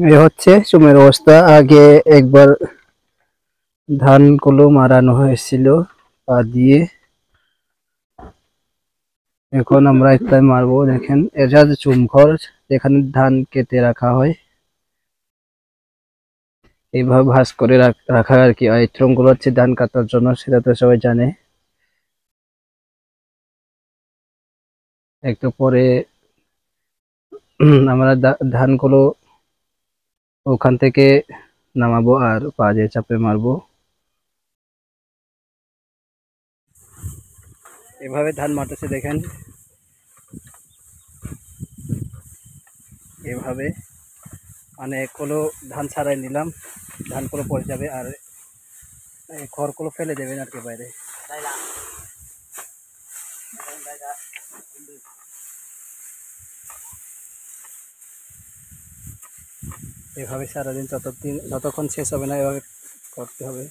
এই হচ্ছে জমির অবস্থা। আগে একবার ধানগুলো মারানো হয়েছিল পা দিয়ে। এখন আমরা এটাই মারবো। দেখেন এটা যে চুমঘর, যেখানে ধান কেটে রাখা হয়। এইভাবে ভাঁজ করে রাখা আর কি। আর এই গুলো হচ্ছে ধান কাটার জন্য, সেটা তো সবাই জানে। একটু পরে আমরা ধানগুলো ওখান থেকে নামাবো আর পা দিয়ে চাপে মারবো। এভাবে ধান মারতেছে দেখেন, এভাবে মানে কোনো ধান ছাড়াই নিলাম, ধানগুলো পড়ে যাবে আর এই খড়গুলো ফেলে দেবেন আর কি বাইরে। এভাবে সারাদিন যতক্ষণ শেষ হবে না এভাবে করতে হবে।